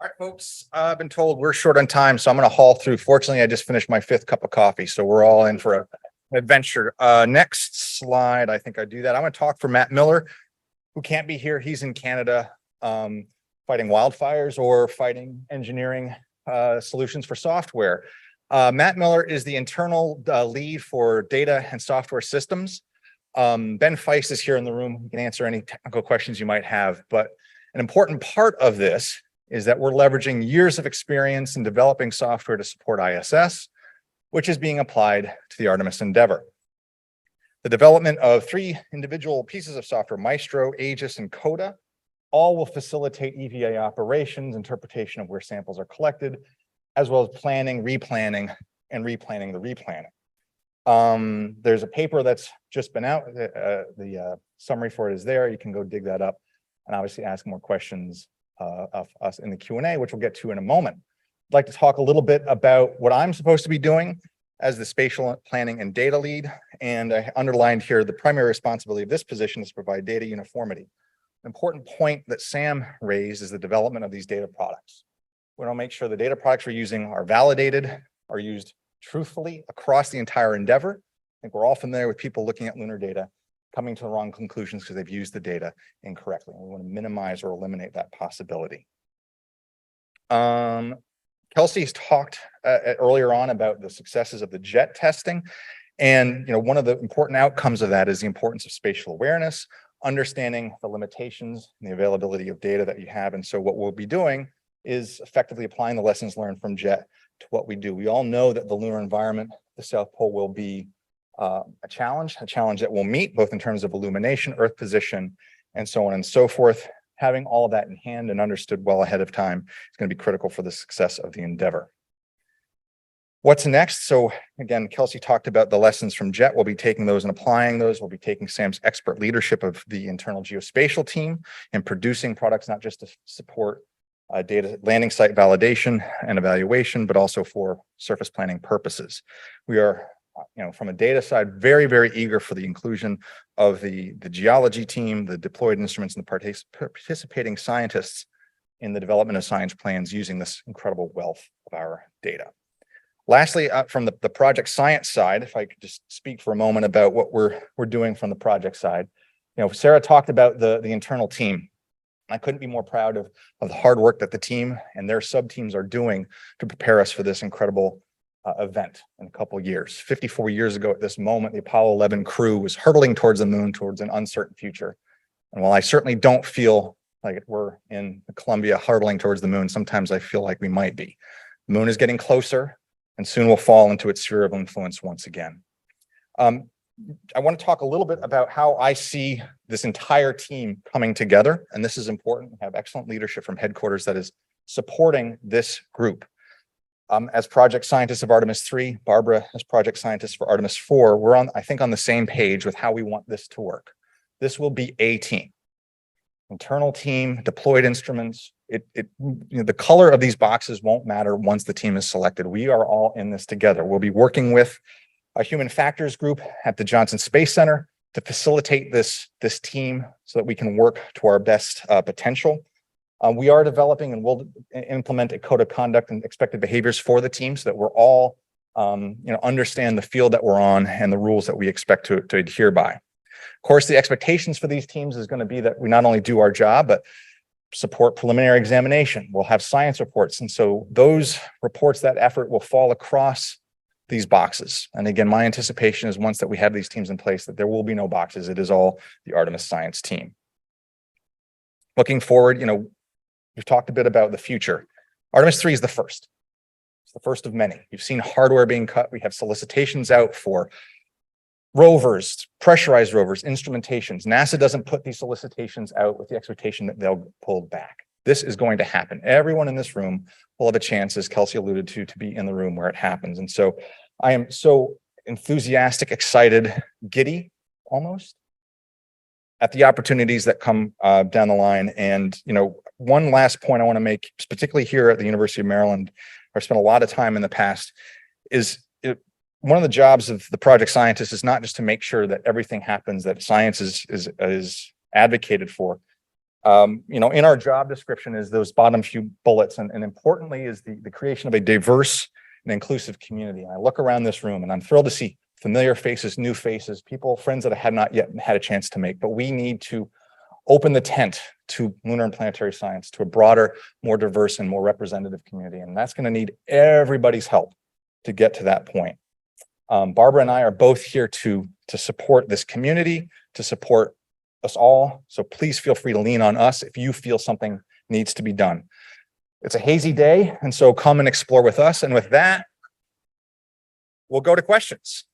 All right, folks, I've been told we're short on time, so I'm going to haul through. Fortunately, I just finished my fifth cup of coffee, so we're all in for an adventure. Next slide, I think I do that. I'm going to talk for Matt Miller, who can't be here. He's in Canada fighting wildfires or fighting engineering solutions for software. Matt Miller is the internal lead for data and software systems. Ben Feist is here in the room. He can answer any technical questions you might have, but an important part of this is that we're leveraging years of experience in developing software to support ISS, which is being applied to the Artemis endeavor. The development of 3 individual pieces of software, Maestro, Aegis, and Coda, all will facilitate EVA operations, interpretation of where samples are collected, as well as planning, replanning, and replanning the replanning. There's a paper that's just been out. The summary for it is there. You can go dig that up and obviously ask more questions of us in the Q&A, which we'll get to in a moment. I'd like to talk a little bit about what I'm supposed to be doing as the spatial planning and data lead. And I underlined here the primary responsibility of this position is to provide data uniformity. An important point that Sam raised is the development of these data products. We want to make sure the data products we're using are validated, are used truthfully across the entire endeavor. I think we're all familiar with people looking at lunar data coming to the wrong conclusions because they've used the data incorrectly. We want to minimize or eliminate that possibility. Kelsey's talked earlier on about the successes of the JET testing. And one of the important outcomes of that is the importance of spatial awareness, understanding the limitations and the availability of data that you have. And so what we'll be doing is effectively applying the lessons learned from JET to what we do. We all know that the lunar environment, the South Pole, will be a challenge that we'll meet both in terms of illumination, Earth position, and so on and so forth. Having all of that in hand and understood well ahead of time is going to be critical for the success of the endeavor. What's next? So again, Kelsey talked about the lessons from JET. We'll be taking those and applying those. We'll be taking Sam's expert leadership of the internal geospatial team and producing products, not just to support data landing site validation and evaluation, but also for surface planning purposes. We are from a data side, very, very eager for the inclusion of the geology team, the deployed instruments, and the participating scientists in the development of science plans using this incredible wealth of our data. Lastly, from the project science side, if I could just speak for a moment about what we're doing from the project side. Sarah talked about the internal team. I couldn't be more proud of the hard work that the team and their sub-teams are doing to prepare us for this incredible event in a couple of years. 54 years ago at this moment, the Apollo 11 crew was hurtling towards the moon, towards an uncertain future. And while I certainly don't feel like we're in Columbia hurtling towards the moon, sometimes I feel like we might be. The moon is getting closer and soon will fall into its sphere of influence once again. I want to talk a little bit about how I see this entire team coming together. And this is important. We have excellent leadership from headquarters that is supporting this group. As project scientists of Artemis 3, Barbara as project scientist for Artemis 4, we're I think on the same page with how we want this to work. This will be a team, internal team, deployed instruments. The color of these boxes won't matter once the team is selected. We are all in this together. We'll be working with a human factors group at the Johnson Space Center to facilitate this team so that we can work to our best potential. We are developing and will implement a code of conduct and expected behaviors for the team so that we're all, understand the field that we're on and the rules that we expect to adhere by. Of course, the expectations for these teams is going to be that we not only do our job, but support preliminary examination. We'll have science reports. And so those reports, that effort will fall across these boxes. And again, my anticipation is once that we have these teams in place, that there will be no boxes. It is all the Artemis science team. Looking forward, we've talked a bit about the future. Artemis 3 is the first. It's the first of many. You've seen hardware being cut. We have solicitations out for rovers, pressurized rovers, instrumentations. NASA doesn't put these solicitations out with the expectation that they'll pull back. This is going to happen. Everyone in this room will have a chance, as Kelsey alluded to be in the room where it happens. And so I am so enthusiastic, excited, giddy almost at the opportunities that come down the line. And, one last point I want to make, particularly here at the University of Maryland, where I spent a lot of time in the past, is one of the jobs of the project scientist is not just to make sure that everything happens, that science is advocated for, In our job description is those bottom few bullets, and importantly is the creation of a diverse and inclusive community. And I look around this room and I'm thrilled to see familiar faces, new faces, people, friends that I had not yet had a chance to make, but we need to open the tent to lunar and planetary science, to a broader, more diverse and more representative community. And that's going to need everybody's help to get to that point. Barbara and I are both here to support this community, to support us all. So please feel free to lean on us if you feel something needs to be done. It's a hazy day, and so come and explore with us. And with that, we'll go to questions.